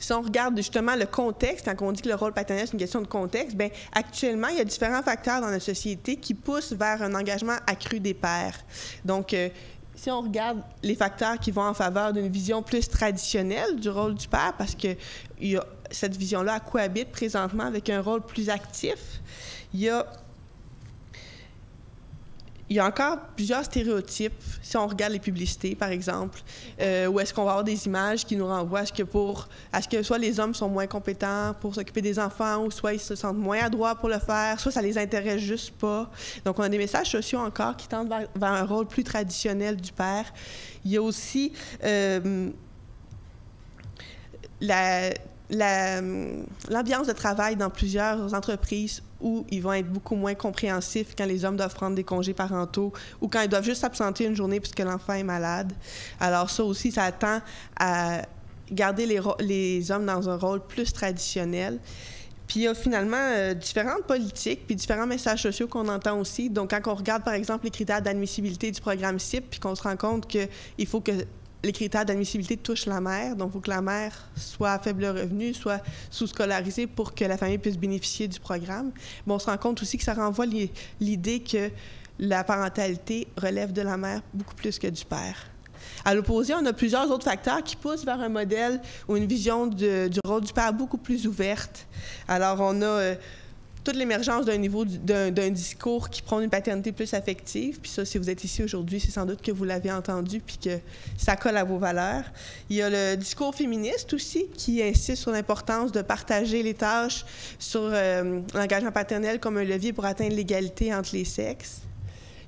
si on regarde justement le contexte, quand on dit que le rôle paternel, c'est une question de contexte, bien, actuellement, il y a différents facteurs dans notre société qui poussent vers un engagement accru des pères. Donc, si on regarde les facteurs qui vont en faveur d'une vision plus traditionnelle du rôle du père, parce que cette vision-là cohabite présentement avec un rôle plus actif, il y a encore plusieurs stéréotypes, si on regarde les publicités, par exemple, où est-ce qu'on va avoir des images qui nous renvoient à ce que soit les hommes sont moins compétents pour s'occuper des enfants, ou soit ils se sentent moins adroits pour le faire, soit ça les intéresse juste pas. Donc, on a des messages sociaux encore qui tendent vers un rôle plus traditionnel du père. Il y a aussi l'ambiance de travail dans plusieurs entreprises où ils vont être beaucoup moins compréhensifs quand les hommes doivent prendre des congés parentaux ou quand ils doivent juste s'absenter une journée puisque l'enfant est malade. Alors ça aussi, ça tend à garder les hommes dans un rôle plus traditionnel. Puis il y a finalement différentes politiques puis différents messages sociaux qu'on entend aussi. Donc quand on regarde par exemple les critères d'admissibilité du programme CIP puis qu'on se rend compte qu'il faut que les critères d'admissibilité touchent la mère. Donc, il faut que la mère soit à faible revenu, soit sous-scolarisée pour que la famille puisse bénéficier du programme. Mais on se rend compte aussi que ça renvoie l'idée que la parentalité relève de la mère beaucoup plus que du père. À l'opposé, on a plusieurs autres facteurs qui poussent vers un modèle ou une vision du rôle du père beaucoup plus ouverte. Alors, on a toute l'émergence d'un discours qui prône une paternité plus affective. Puis ça, si vous êtes ici aujourd'hui, c'est sans doute que vous l'avez entendu puis que ça colle à vos valeurs. Il y a le discours féministe aussi qui insiste sur l'importance de partager les tâches, sur l'engagement paternel comme un levier pour atteindre l'égalité entre les sexes.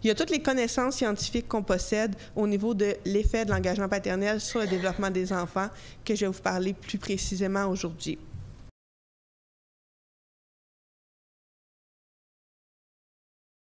Il y a toutes les connaissances scientifiques qu'on possède au niveau de l'effet de l'engagement paternel sur le développement des enfants que je vais vous parler plus précisément aujourd'hui.